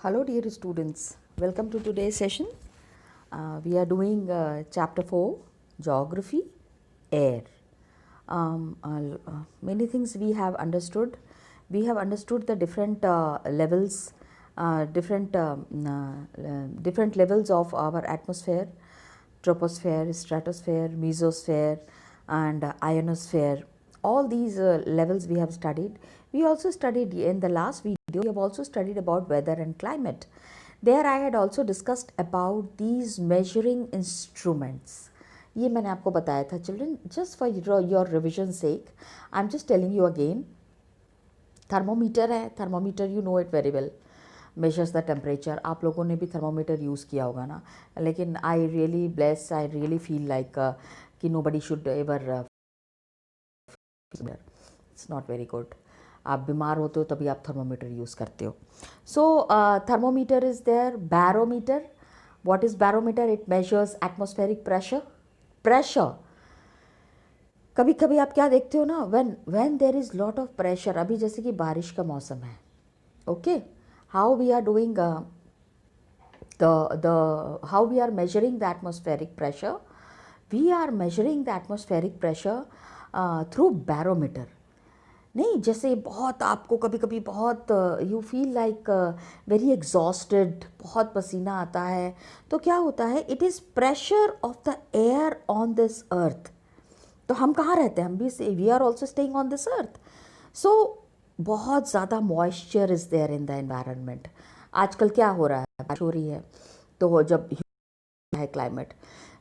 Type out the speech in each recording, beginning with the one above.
Hello dear students, welcome to today's session. We are doing chapter 4, Geography, Air. Many things we have understood. We have understood the different levels, different levels of our atmosphere, troposphere, stratosphere, mesosphere and ionosphere. All these levels we have studied. We also studied in the last video, we have also studied about weather and climate. There I had also discussed about these measuring instruments. ये मैंने आपको बताया था children. Just for your revision sake I am just telling you again. Thermometer है, thermometer you know it very well, measures the temperature. आप लोगों ने भी थर्मोमीटर यूज़ किया होगा ना, लेकिन I really bless, I really feel like कि nobody should ever, it's not very good. आप बीमार होते हो तभी आप थर्मोमीटर यूज़ करते हो. So thermometer is there. Barometer, what is barometer? It measures atmospheric pressure. कभी कभी आप क्या देखते हो ना, when there is lot of pressure. अभी जैसे कि बारिश का मौसम है, okay, how we are doing how we are measuring the atmospheric pressure? We are measuring the atmospheric pressure through barometer. नहीं, जैसे बहुत आपको कभी कभी बहुत you feel like very exhausted, बहुत पसीना आता है, तो क्या होता है? It is pressure of the air on this earth. तो हम कहाँ रहते हैं? हम भी we are also staying on this earth. So बहुत ज़्यादा moisture is there in the environment. आजकल क्या हो रहा है? बारिश हो रही है, तो जब है क्लाइमेट,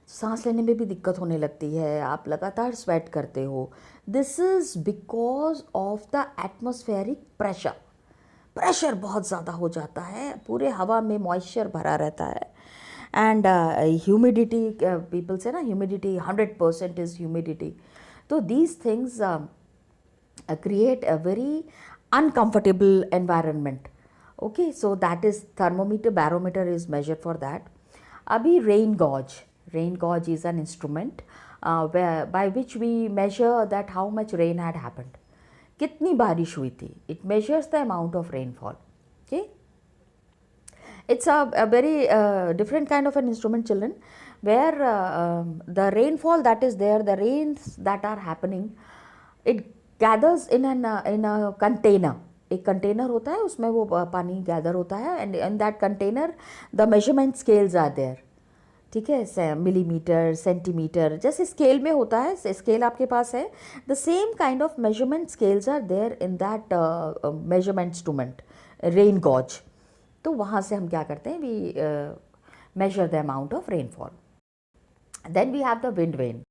सांस लेने में भी दिक्कत होने लगती है, आप लगातार स्वेट करते हो. This is because of the atmospheric pressure. Pressure बहुत ज़्यादा हो जाता है, पूरे हवा में मॉइस्चर भरा रहता है. एंड ह्यूमिडिटी, पीपल से ना ह्यूमिडिटी 100% इज़ ह्यूमिडिटी. तो these things create a very uncomfortable environment. Okay, so that is thermometer, barometer is measured for that. Abhi rain gauge is an instrument by which we measure that how much rain had happened. कितनी बारिश हुई थी. It measures the amount of rainfall. Okay, it's a very different kind of an instrument, children, where the rainfall that is there, the rains that are happening, it gathers in a container. एक container होता है, उसमें वो पानी gather होता है, and in that container the measurement scales are there. ठीक है, मिलीमीटर, सेंटीमीटर, जैसे स्केल में होता है, स्केल आपके पास है, the same kind of measurement scales are there in that measurement instrument, rain gauge. तो वहाँ से हम क्या करते हैं? We measure the amount of rainfall. Then we have the wind vane.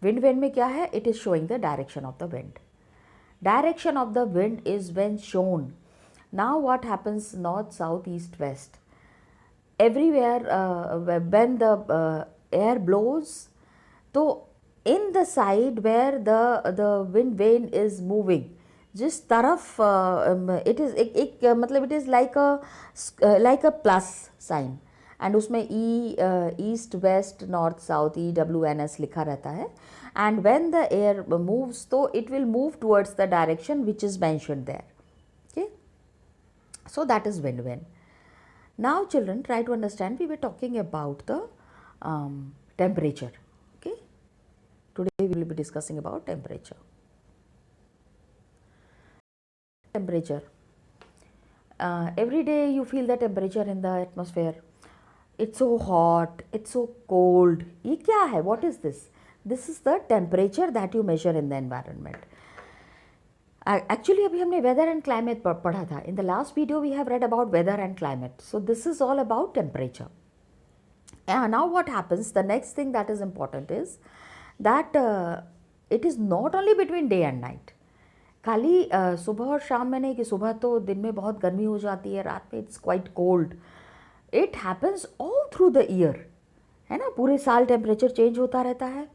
Wind vane में क्या है? It is showing the direction of the wind. Direction of the wind is when shown. Now what happens? North, south, east, west. Everywhere when the air blows, तो in the side where the wind vane is moving, जिस तरफ it is एक मतलब it is like a plus sign, and उसमें east, west, north, south, EWNS लिखा रहता है. And when the air moves, so it will move towards the direction which is mentioned there. Okay, so that is wind vane. Now children, try to understand, we were talking about the temperature. Okay, today we will be discussing about temperature. Every day you feel the temperature in the atmosphere. It's so hot, it's so cold. ये क्या है? What is this? This is the temperature that you measure in the environment. Actually अभी हमने weather and climate पढ़ा था. In the last video we have read about weather and climate. So this is all about temperature. Now what happens? The next thing that is important is that it is not only between day and night. खाली सुबह और शाम में नहीं कि सुबह तो दिन में बहुत गर्मी हो जाती है, रात में it's quite cold. It happens all through the year. है ना, पूरे साल टेम्परेचर चेंज होता रहता है.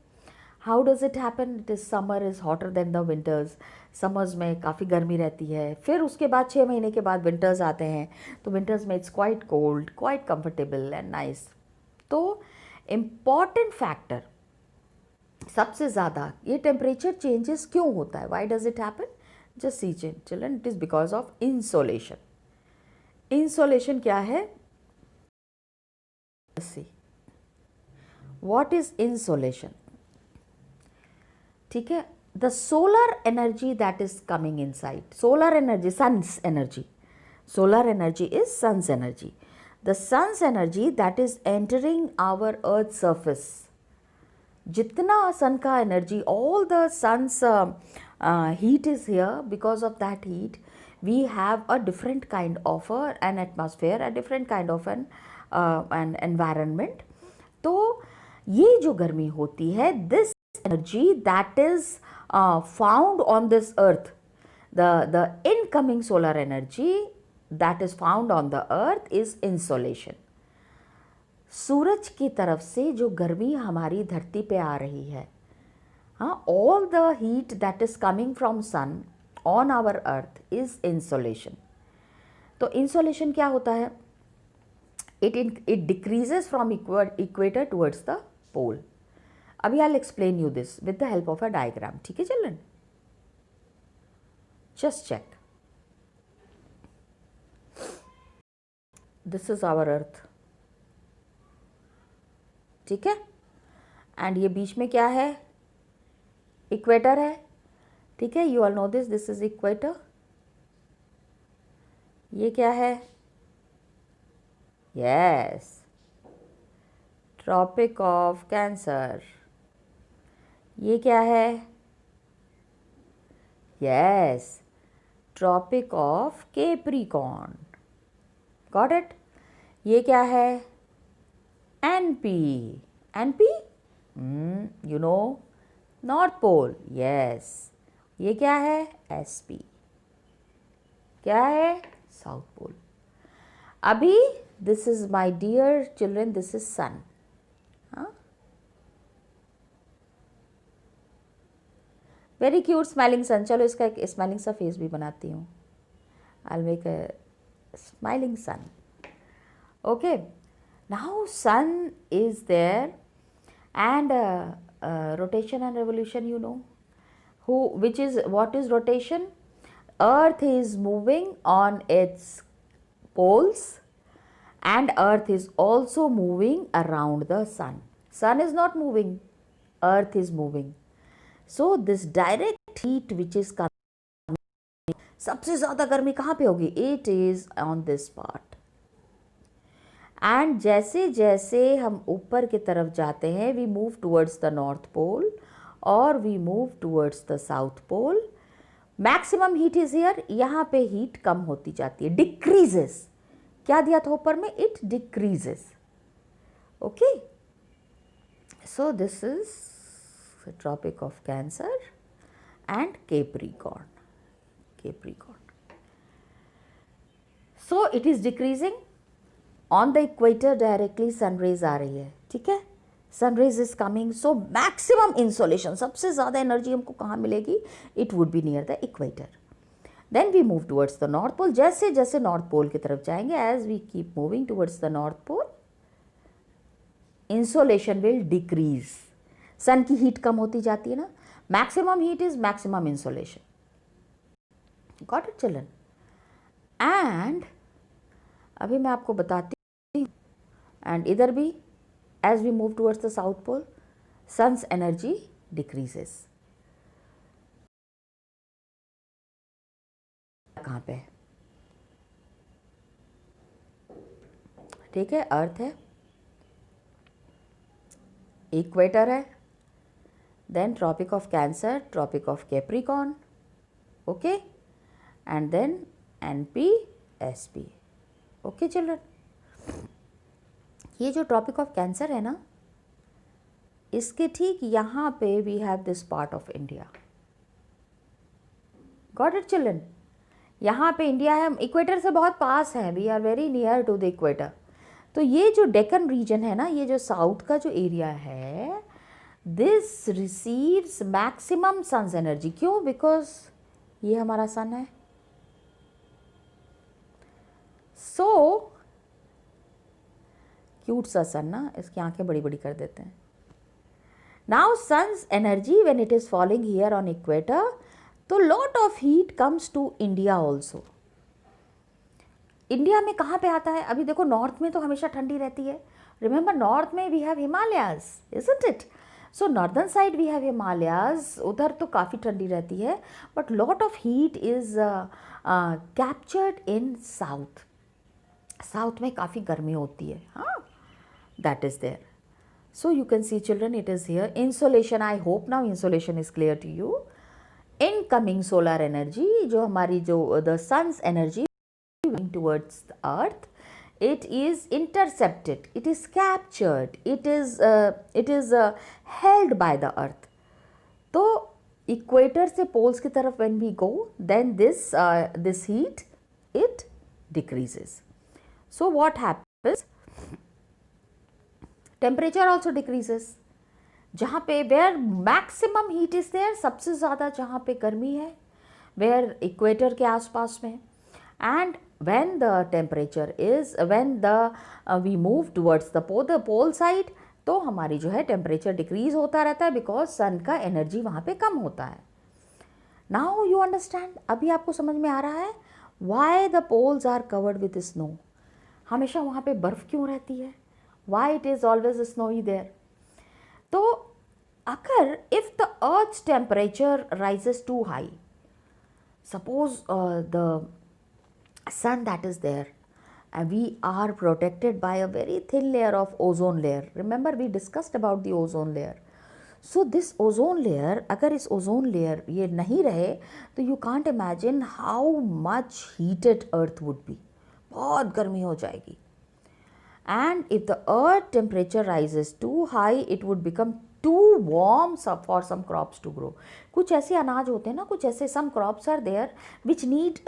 How does it happen? It is summer is hotter then the winters. Summers में काफ़ी गर्मी रहती है, फिर उसके बाद 6 महीने के बाद विंटर्स आते हैं, तो विंटर्स में it's quite cold, quite comfortable and nice. तो इम्पॉर्टेंट फैक्टर सबसे ज़्यादा ये टेम्परेचर चेंजेस क्यों होता है? Why does it happen? Just see children, it is because of insolation. Insolation क्या है? See what is insolation? ठीक है, the solar energy that is coming inside, solar energy, sun's energy, solar energy is sun's energy, the sun's energy that is entering our earth's surface. जितना सन का energy, all the sun's heat is here. Because of that heat we have a different kind of an atmosphere, a different kind of an environment. तो ये जो गर्मी होती है, this energy that is found on this earth, the incoming solar energy that is found on the earth is insolation. सूरज की तरफ से जो गर्मी हमारी धरती पे आ रही है, हाँ, all the heat that is coming from sun on our earth is insolation. तो insolation क्या होता है? It decreases from equator towards the pole. अभी I'll explain you this with the help of a diagram. ठीक है children? Just check. This is our earth. ठीक है, and ये बीच में क्या है? इक्वेटर है. ठीक है, you all know this, this is equator. ये क्या है? Yes, tropic of cancer. ये क्या है? Yes, tropic of Capricorn. Got it? ये क्या है? NP. NP, you know, north pole. Yes. ये क्या है? एसपी. क्या है? South pole. अभी this is my dear children, this is sun. हाँ, वेरी क्यूट स्माइलिंग सन. चलो इसका एक स्माइलिंग सा फेस भी बनाती हूँ. I will make a smiling sun. Okay, now sun is there, and rotation and revolution, you know, what is rotation? Earth is moving on its poles, and earth is also moving around the sun. Sun is not moving, earth is moving. So this direct heat which is coming, सबसे ज़्यादा गर्मी कहाँ पे होगी? It is on this part. And जैसे जैसे हम ऊपर की तरफ जाते हैं, we move towards the north pole और we move towards the south pole. Maximum heat is here. यहाँ पे हीट कम होती जाती है, डिक्रीजेस. क्या दिया था ऊपर में? It decreases. Okay, so this is tropic of Cancer and Capricorn. Capricorn. So it is decreasing. On the equator directly sun rays आ रही है. ठीक है, sun rays is coming. So maximum insolation, सबसे ज़्यादा एनर्जी हमको कहाँ मिलेगी? It would be near the equator. Then we move towards the north pole. जैसे जैसे नॉर्थ पोल की तरफ जाएंगे, as we keep moving towards the north pole, insolation will decrease. सन की हीट कम होती जाती है ना. Maximum heat is maximum insolation. Got it children? And अभी मैं आपको बताती हूँ, and इधर भी as we move towards the south pole, sun's energy decreases. कहाँ पे? ठीक है, अर्थ है, इक्वेटर है, then tropic of Cancer, tropic of Capricorn. Okay, and then NP, SP. Okay children, ये जो ट्रॉपिक ऑफ कैंसर है ना, इसके ठीक यहाँ पे we have this part of India. Got it children? यहाँ पे इंडिया है, इक्वेटर से बहुत पास है, we are very near to the equator. तो ये जो डेक्कन रीजन है ना, ये जो साउथ का जो एरिया है, this receives maximum sun's energy. क्यों? बिकॉज ये हमारा सन है. सो क्यूट सा सन ना, इसकी आंखें बड़ी बड़ी कर देते हैं. Now sun's energy when it is falling here on equator, तो lot of heat comes to India also. India में कहाँ पे आता है? अभी देखो नॉर्थ में तो हमेशा ठंडी रहती है. रिमेंबर नॉर्थ में we have Himalayas, isn't it? So northern side we have Himalayas, उधर तो काफ़ी ठंडी रहती है, but lot of heat is captured in south. South में काफ़ी गर्मी होती है. हाँ, that is there. So you can see children, it is here. Insolation, I hope now insolation is clear to you. Incoming solar energy, जो हमारी जो the sun's energy going towards the earth, it is intercepted, it is captured, it is held by the earth. तो equator से poles की तरफ when we go, then this heat it decreases. So what happens? Temperature also decreases. जहाँ पे where maximum heat is there, सबसे ज़्यादा जहाँ पे गर्मी है, वेयर इक्वेटर के आसपास में. And when the temperature is, when we move towards the pole side, तो हमारी जो है टेम्परेचर डिक्रीज होता रहता है, बिकॉज सन का एनर्जी वहाँ पे कम होता है. नाउ यू अंडरस्टैंड, अभी आपको समझ में आ रहा है why the poles are covered with snow. हमेशा वहाँ पे बर्फ़ क्यों रहती है? Why it is always snowy there? तो अगर if the earth's temperature rises too high, suppose the sun that is there, and we are protected by a very thin layer of ozone layer. Remember we discussed about the ozone layer. So this ozone layer, अगर इस ozone layer ये नहीं रहे, तो you can't imagine how much heated earth would be. बहुत गर्मी हो जाएगी. And if the earth temperature rises too high, it would become too warm for some crops to grow. कुछ ऐसे अनाज होते हैं ना, कुछ ऐसे some crops are there which need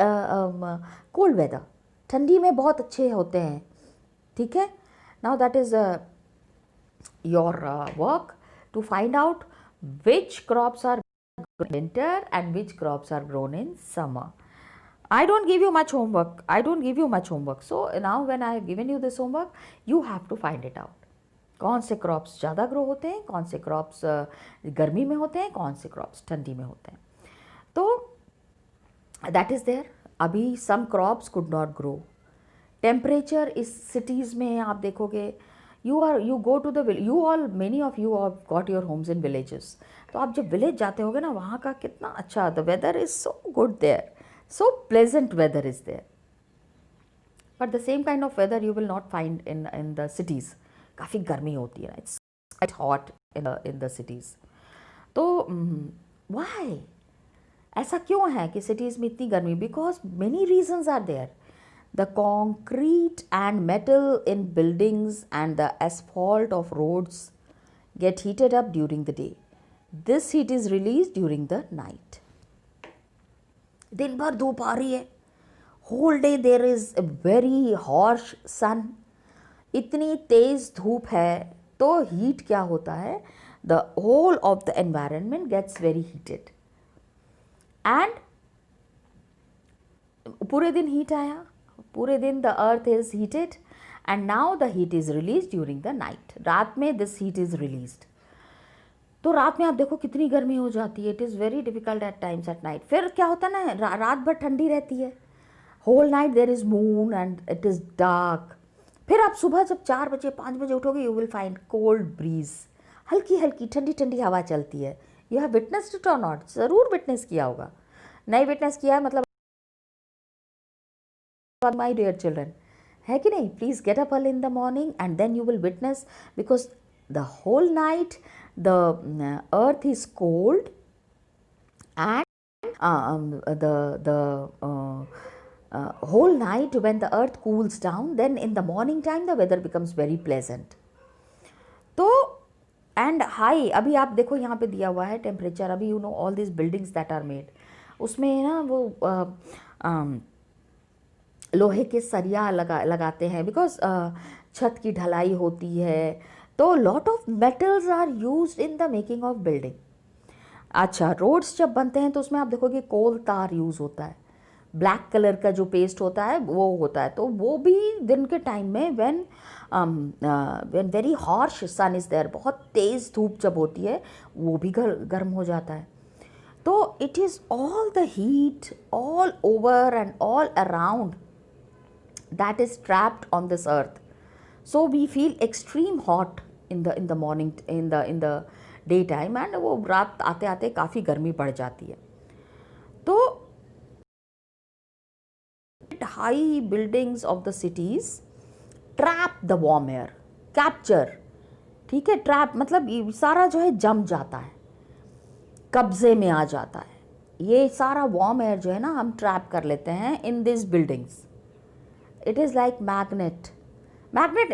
cold weather. ठंडी में बहुत अच्छे होते हैं. ठीक है? Now that is your work to find out which crops are grown in winter and which crops are grown in summer. I don't give you much homework. So now when I have given you this homework, you have to find it out. कौन से crops ज़्यादा grow होते हैं, कौन से crops गर्मी में होते हैं, कौन से क्रॉप्स ठंडी में होते हैं. तो दैट इज़ देयर. अभी some crops could not grow. Temperature इस सिटीज़ में आप देखोगे, you go to the many of you have got your homes in villages. तो आप जब विलेज जाते होगे ना, वहाँ का कितना अच्छा, the weather is so good there. So pleasant weather is there, but the same kind of weather you will not find in the cities. काफ़ी गर्मी होती है. It's quite hot in the cities. तो why? ऐसा क्यों है कि cities में इतनी गर्मी? Because many reasons are there. The concrete and metal in buildings and the asphalt of roads get heated up during the day. This heat is released during the night. दिन भर धूप आ रही है, whole day there is a very harsh sun. इतनी तेज़ धूप है तो हीट क्या होता है, the whole of the environment gets very heated. And पूरे दिन हीट आया, पूरे दिन the earth is heated, and now the heat is release during the night. रात में दिस हीट इज़ रिलीज्ड. तो रात में आप देखो कितनी गर्मी हो जाती है. It is very difficult at times at night. फिर क्या होता है ना, रात भर ठंडी रहती है, whole night there is moon and it is dark. फिर आप सुबह जब 4 बजे 5 बजे उठोगे, you will find cold breeze, हल्की हल्की ठंडी ठंडी हवा चलती है. यू हैव विटनेस्ड इट और नॉट? ज़रूर विटनेस किया होगा. नहीं विटनेस किया है मतलब माई डियर चिल्ड्रन, है कि नहीं? Please get up early in the morning and then you will witness, because the whole night the earth is cold and the whole night when the earth cools down, then in the morning time the weather becomes very pleasant. तो and high, अभी आप देखो यहाँ पे दिया हुआ है temperature. अभी you know all this buildings that are made, उसमें ना वो लोहे के सरिया लगाते हैं, बिकॉज छत की ढलाई होती है. तो lot of metals are used in the making of building. अच्छा, रोड्स जब बनते हैं तो उसमें आप देखोगे कोल तार यूज़ होता है. ब्लैक कलर का जो पेस्ट होता है वो होता है. तो वो भी दिन के टाइम में when very harsh sun is there, बहुत तेज़ धूप जब होती है, वो भी गर्म हो जाता है. तो it is all the heat all over and all around that is trapped on this earth. So we feel extreme hot in the morning, in the daytime, and वो रात आते आते काफ़ी गर्मी बढ़ जाती है. तो high buildings of the cities trap the warm air, capture, ठीक है. ट्रैप मतलब सारा जो है जम जाता है, कब्जे में आ जाता है. ये सारा वार्म एयर जो है ना हम ट्रैप कर लेते हैं in this buildings. It is like magnet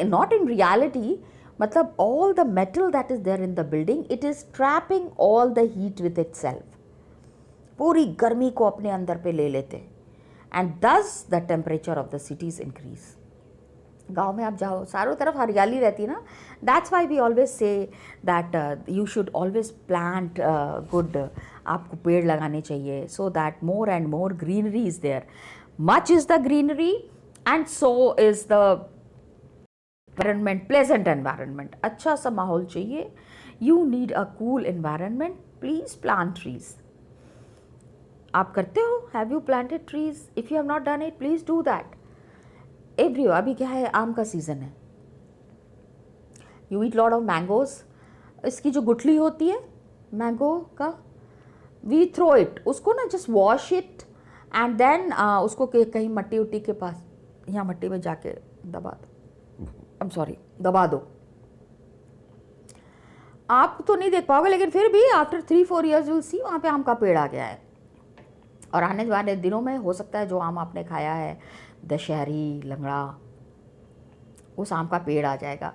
not in reality. मतलब all the metal that is there in the building, it is trapping all the heat with itself. पूरी गर्मी को अपने अंदर पे ले लेते हैं. एंड दस the temperature of the cities increase. गाँव में आप जाओ, चारों तरफ हरियाली रहती है ना. That's why we always say that you should always plant good. आपको पेड़ लगाने चाहिए so that more and more greenery is there. Much is the greenery and so is the environment, pleasant environment. अच्छा सा माहौल चाहिए. You need a cool environment. Please plant trees. आप करते हो? Have you planted trees? If you have not done it, please do that. Everyway. अभी क्या है, आम का सीज़न है. You eat lot of mangoes. इसकी जो गुठली होती है मैंगो का, वी थ्रो इट. उसको ना just wash it and then उसको कहीं मट्टी उट्टी के पास, यहाँ मट्टी में जाके दबा दो. आई एम सॉरी, दबा दो. आप तो नहीं देख पाओगे, लेकिन फिर भी आफ्टर 3-4 ईयर्स विल सी वहाँ पे आम का पेड़ आ गया है. और आने वाले दिनों में हो सकता है जो आम आपने खाया है, दशहरी, लंगड़ा, उस आम का पेड़ आ जाएगा.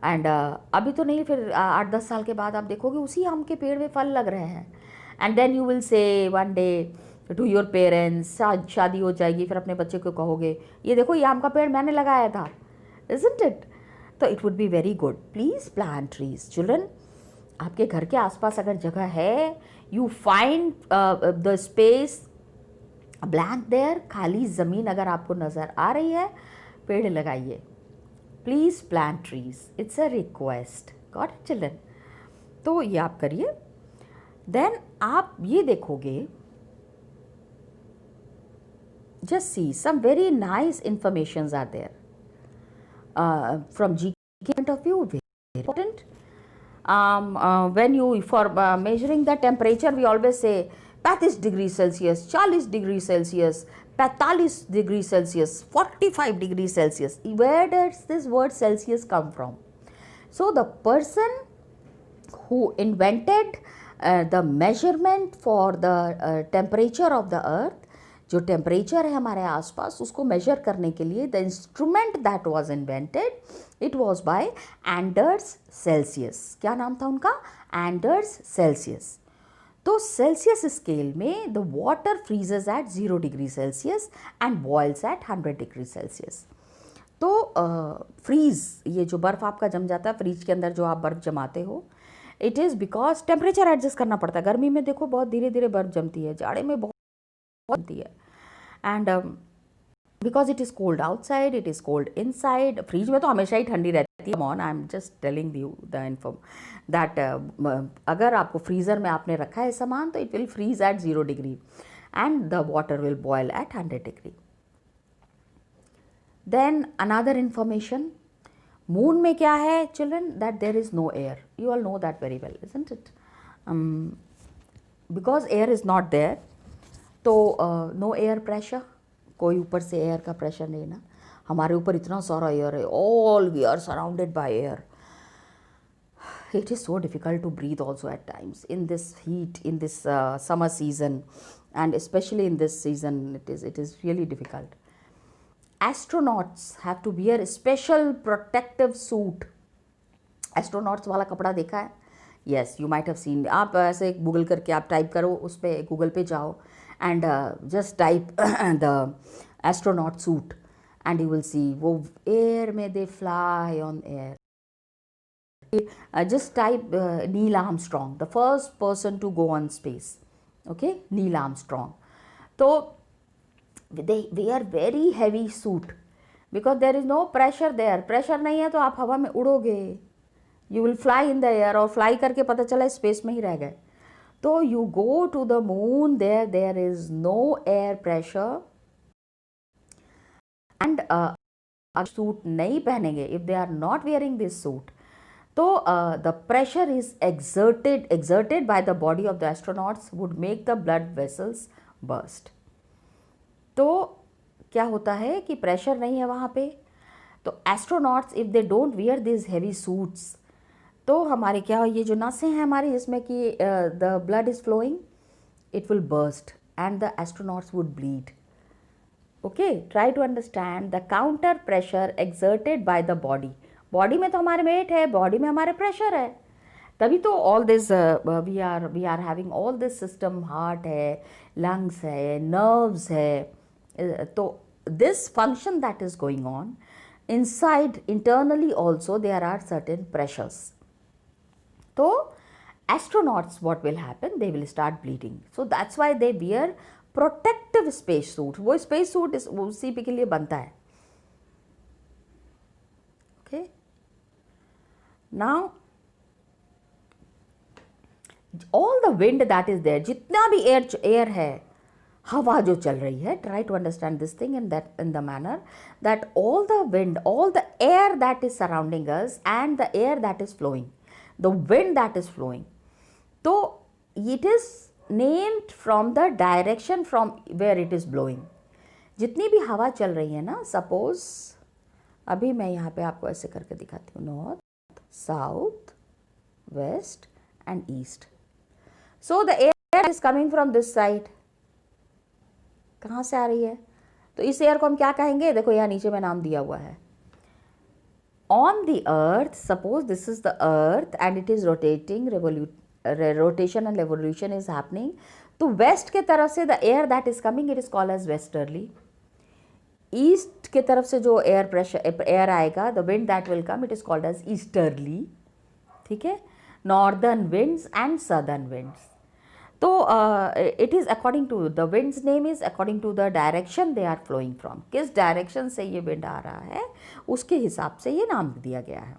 एंड अभी तो नहीं, फिर 8-10 साल के बाद आप देखोगे उसी आम के पेड़ में फल लग रहे हैं. And then you will say one day to your parents, शादी हो जाएगी, फिर अपने बच्चे को कहोगे ये देखो ये आम का पेड़ मैंने लगाया था. Isn't it? तो it would be very good. Please plant trees children. आपके घर के आसपास अगर जगह है, you find the space blank there, खाली ज़मीन अगर आपको नज़र आ रही है, पेड़ लगाइए. Please plant trees. It's a request. Got it children? तो ये आप करिए. देन आप ये देखोगे, just see some very nice informations are there from GK point of view. Very important. When you for measuring the temperature, we always say 35 degrees Celsius, 40 degrees Celsius, 45 degrees Celsius, 45 degrees Celsius. Where does this word Celsius come from? So the person who invented the measurement for the temperature of the earth, जो temperature है हमारे आसपास उसको measure करने के लिए, the instrument that was invented, it was by Anders Celsius. क्या नाम था उनका? Anders Celsius. तो सेल्सियस स्केल में the water freezes at 0 degree Celsius and boils at 100 degree Celsius. तो फ्रीज, ये जो बर्फ़ आपका जम जाता है फ्रीज के अंदर, जो आप बर्फ़ जमाते हो, it is because temperature adjust करना पड़ता है. गर्मी में देखो बहुत धीरे धीरे बर्फ़ जमती है, जाड़े में बहुत जमती है. And because it is cold outside, it is cold inside. Fridge में तो हमेशा ही ठंडी रहती है. On I am just telling you the inform that अगर आपको फ्रीज़र में आपने रखा है सामान, तो it will freeze at 0 degree and the water will boil at 100 degree. Then another information, moon में क्या है children? That there is no air. You all know that very well, isn't it? Because air is not there, तो no air pressure. कोई ऊपर से air का pressure नहीं ना. हमारे ऊपर इतना सारा एयर है, all we are surrounded by air. It is so difficult to breathe also at times in this heat, in this summer season, and specially in this season it is really difficult. Astronauts have to wear a special protective suit. Astronauts वाला कपड़ा देखा है? Yes, you might have seen. आप ऐसे Google करके आप type करो, उस पर गूगल पे जाओ and just type the astronaut suit and you will see वो एयर में they fly on air. Just type Neil Armstrong, the first person to go on space. Okay, Neil Armstrong. So they wear very heavy suit because there is no pressure there. Pressure नहीं है तो आप हवा में उड़ोगे. You will fly in the air, और fly करके पता चला स्पेस में ही रह गए. तो you go to the moon, there is no air pressure and suit नहीं पहनेंगे, if they are not wearing this suit, तो the pressure is exerted by the body of the astronauts would make the blood vessels burst. तो क्या होता है कि pressure नहीं है वहाँ पे, तो astronauts if they don't wear this heavy suits, तो हमारे क्या ये जो नसें हैं हमारी जिसमें कि the blood is flowing, it will burst and the astronauts would bleed. Okay, try to understand the counter pressure exerted by the body. Body में तो हमारे वेट है, बॉडी में हमारे प्रेशर है, तभी तो all this we are having all this system, heart है, लंग्स है, नर्व्स है. तो this function that is going on inside internally also there are certain pressures. So astronauts, what will happen, they will start bleeding. So that's why they wear protective space suit. वो space suit is उसी के लिए बनता है. Okay, now all the wind that is there, जितना भी air है, हवा जो चल रही है, try to understand this thing in the manner that all the wind, all the air that is surrounding us and the air that is flowing, the wind that is flowing, so it is named from the direction from where it is blowing. जितनी भी हवा चल रही है ना, suppose अभी मैं यहाँ पे आपको ऐसे करके दिखाती हूँ, north, south, west and east. So the air is coming from this side. कहाँ से आ रही है? तो इस एयर को हम क्या कहेंगे? देखो यहाँ नीचे में नाम दिया हुआ है. On the earth, suppose this is the earth and it is rotating, rotation and revolution is happening. तो वेस्ट के तरफ से the air that is coming, it is called as westerly. East के तरफ से जो एयर प्रेशर एयर आएगा, the wind that will come, it is called as easterly. ठीक है, northern winds and southern winds. तो it is according to the winds name is according to the direction they are flowing from. किस direction से ये wind आ रहा है उसके हिसाब से ये नाम दिया गया है.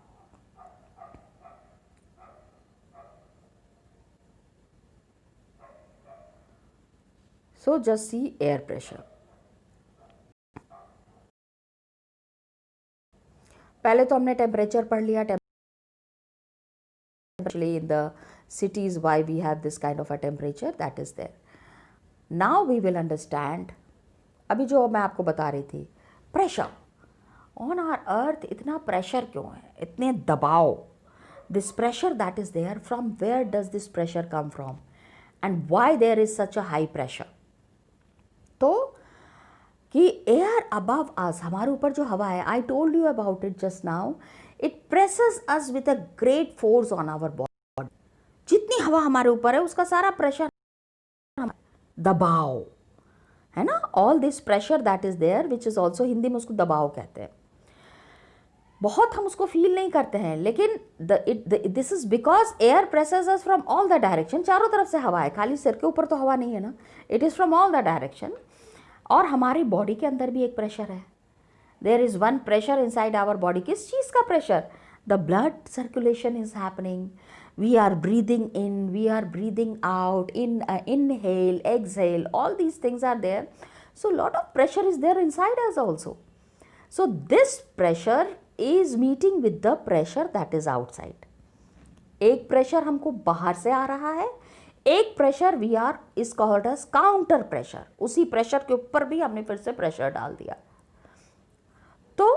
So just see air pressure. पहले तो हमने टेम्परेचर पढ़ लिया, in the cities why we have this kind of a temperature that is there. Now we will understand, अभी जो मैं आपको बता रही थी, प्रेशर ऑन आवर अर्थ. इतना प्रेशर क्यों है, इतने दबाव? This pressure that is there, from where does this pressure come from and why there is such a high pressure? तो कि एयर अबव अस, हमारे ऊपर जो हवा है, I told you about it just now, it presses us with a great force on our body. जितनी हवा हमारे ऊपर है उसका सारा प्रेशर, दबाव है ना, all this pressure that is there, which is also, Hindi में उसको दबाव कहते हैं. बहुत हम उसको फील नहीं करते हैं, लेकिन this is because air presses us from all the direction. चारों तरफ से हवा है, खाली सिर के ऊपर तो हवा नहीं है ना, it is from all the direction. और हमारी बॉडी के अंदर भी एक प्रेशर है. There is one pressure inside our body. किस चीज़ का pressure? The blood circulation is happening. We are breathing in, we are breathing out, inhale, exhale, all these things are there. So lot of pressure is there inside us also. So this pressure is meeting with the pressure that is outside. एक pressure हमको बाहर से आ रहा है, एक pressure we are is called as counter pressure. उसी pressure के ऊपर भी हमने फिर से प्रेशर डाल दिया. तो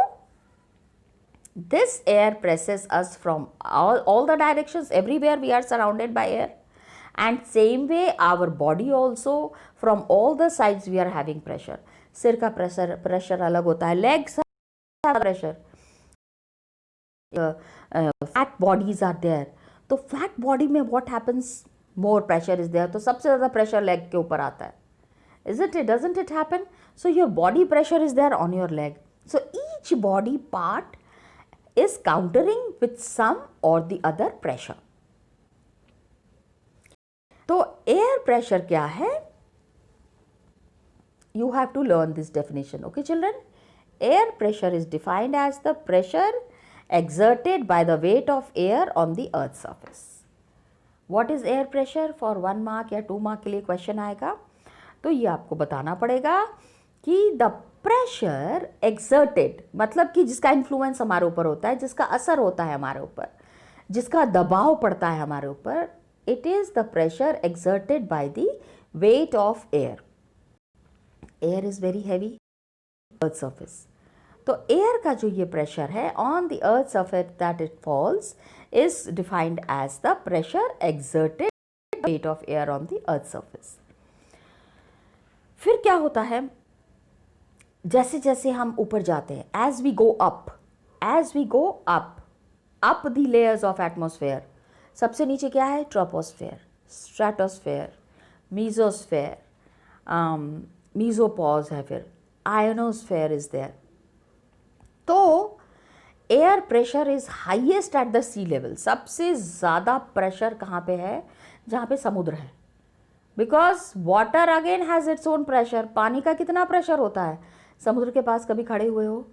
this air presses us from all the directions, everywhere we are surrounded by air, and same way our body also, from all the sides we are having pressure. सिर का प्रेशर अलग होता है, legs का pressure, fat bodies are there. तो fat body में what happens, more pressure is there. तो सबसे ज़्यादा प्रेशर लेग के ऊपर आता है. Isn't it? Doesn't it happen? So your body pressure is there on your leg. So each body part is countering with some or the other pressure. तो air pressure क्या है? You have to learn this definition. Okay children? Air pressure is defined as the pressure exerted by the weight of air on the earth's surface. What is air pressure? For 1 mark या 2 mark के लिए question आएगा, तो ये आपको बताना पड़ेगा कि the प्रेशर एक्सर्टेड मतलब कि जिसका इन्फ्लुएंस हमारे ऊपर होता है, जिसका असर होता है हमारे ऊपर, जिसका दबाव पड़ता है हमारे ऊपर, it is the pressure exerted by the weight of air. Air is very heavy earth surface. तो एयर का जो ये प्रेशर है on the earth surface that it falls is defined as the pressure exerted weight of air on the earth surface. फिर क्या होता है, जैसे जैसे हम ऊपर जाते हैं, as we go up the layers of atmosphere, सबसे नीचे क्या है, ट्रोपोस्फेयर, स्ट्रेटोस्फेयर, मीजोस्फेयर, मीजोपॉज है, फिर आयोनोस्फेयर इज देयर. तो air pressure is highest at the sea level. सबसे ज़्यादा प्रेशर कहाँ पे है, जहाँ पे समुद्र है. Because water again has its own pressure. पानी का कितना प्रेशर होता है, समुद्र के पास कभी खड़े हुए हो,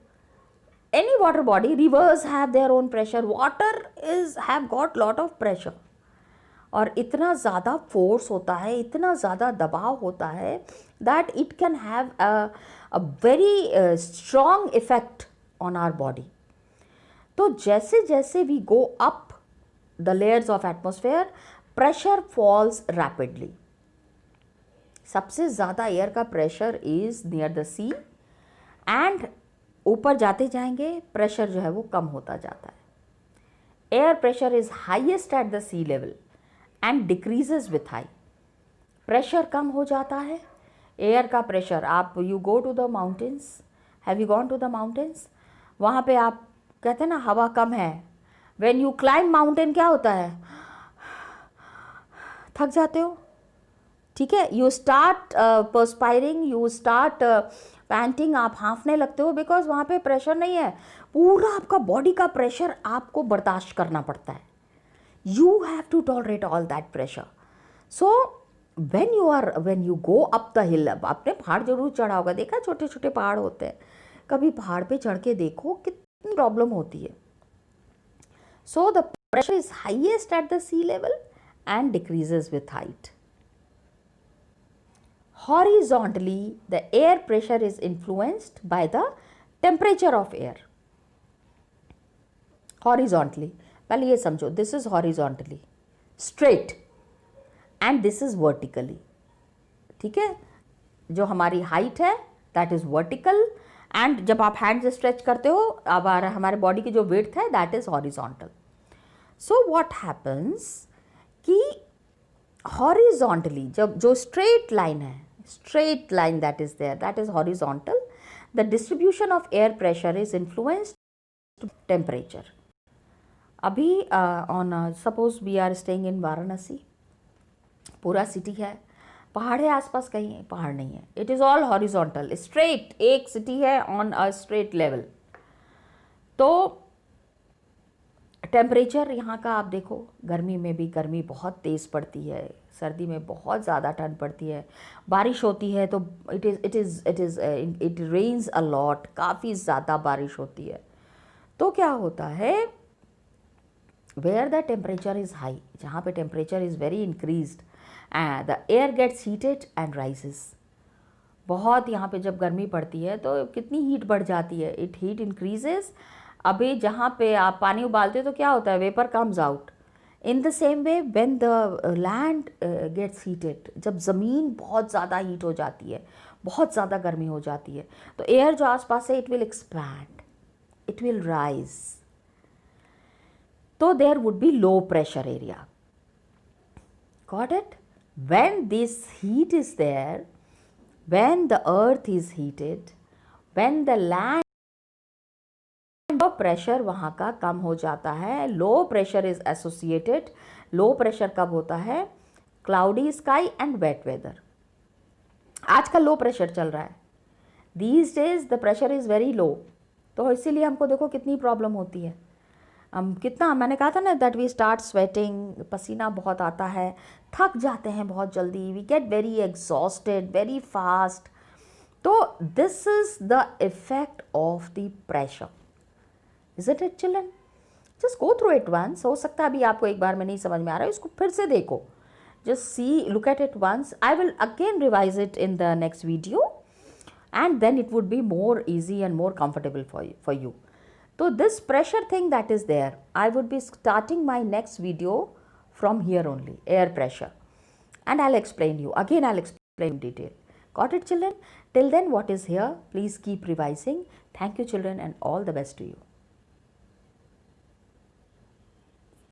any water body, reverse have their own pressure, water is have got lot of pressure. और इतना ज़्यादा फोर्स होता है, इतना ज़्यादा दबाव होता है that it can have a very strong effect on our body. तो जैसे जैसे we go up the layers of atmosphere, pressure falls rapidly. सबसे ज़्यादा एयर का pressure is near the sea, and ऊपर जाते जाएंगे प्रेशर जो है वो कम होता जाता है. Air pressure is highest at the sea level and decreases with high. Pressure कम हो जाता है, एयर का प्रेशर. आप you go to the mountains, have you gone to the mountains, वहाँ पे आप कहते हैं ना हवा कम है. व्हेन यू क्लाइंब माउंटेन क्या होता है, थक जाते हो, ठीक है, you start perspiring, you start panting, आप हाँफने लगते हो, बिकॉज वहाँ पे प्रेशर नहीं है. पूरा आपका बॉडी का प्रेशर आपको बर्दाश्त करना पड़ता है. You have to tolerate all that pressure. So when you go up the hill, अब आपने पहाड़ जरूर चढ़ा होगा, देखा छोटे छोटे पहाड़ होते हैं, कभी पहाड़ पे चढ़ के देखो कितनी प्रॉब्लम होती है. So the pressure is highest at the sea level and decreases with height. Horizontally, the air pressure is influenced by the temperature of air. Horizontally, पहले ये समझो, this is horizontally, straight, and this is vertically. ठीक है, जो हमारी height है that is vertical, and जब आप hand से stretch करते हो, अब हमारे body की जो width है that is horizontal. So what happens कि हॉरिजॉन्टली जब जो स्ट्रेट लाइन है, straight line that is there, that is horizontal, the distribution of air pressure is influenced temperature. अभी on suppose we are staying in Varanasi, पूरा city है, पहाड़ है आसपास, कहीं पहाड़ नहीं है, it is all horizontal, straight, एक सिटी है ऑन अ स्ट्रेट लेवल. तो टेम्परेचर यहाँ का आप देखो, गर्मी में भी गर्मी बहुत तेज़ पड़ती है, सर्दी में बहुत ज़्यादा ठंड पड़ती है, बारिश होती है तो इट रेन्स अ लॉट, काफ़ी ज़्यादा बारिश होती है. तो क्या होता है, where the temperature is high, जहाँ पे temperature is very increased, and the air gets heated and rises. बहुत यहाँ पे जब गर्मी पड़ती है तो कितनी हीट बढ़ जाती है, इट हीट इंक्रीजेस. अभी जहाँ पे आप पानी उबालते हो तो क्या होता है, vapour comes out. In the same way when the land gets heated, जब ज़मीन बहुत ज़्यादा हीट हो जाती है, बहुत ज़्यादा गर्मी हो जाती है, तो एयर जो आसपास है it will expand, it will rise. तो there would be low pressure area. Got it? When this heat is there, when the earth is heated, when the land, pressure वहाँ का कम हो जाता है. Low pressure is associated, low pressure कब होता है, cloudy sky and wet weather. आजकल लो प्रेशर चल रहा है, these days the pressure is very low. तो इसीलिए हमको देखो कितनी प्रॉब्लम होती है. हम कितना, मैंने कहा था ना दैट वी स्टार्ट स्वेटिंग, पसीना बहुत आता है, थक जाते हैं बहुत जल्दी, we get very exhausted very fast. तो this is the effect of the pressure. Is it it children? Just go through it once. हो सकता है अभी आपको एक बार में नहीं समझ में आ रहा है, इसको फिर से देखो, just see, look at it once. I will again revise it in the next video. and then it would be more easy and more comfortable for you. So this pressure thing that is there, I would be starting my next video from here only, air pressure, and I'll explain you again. I'll explain in detail. Got it, children? Till then, what is here, please keep revising. Thank you, children, and all the best to you.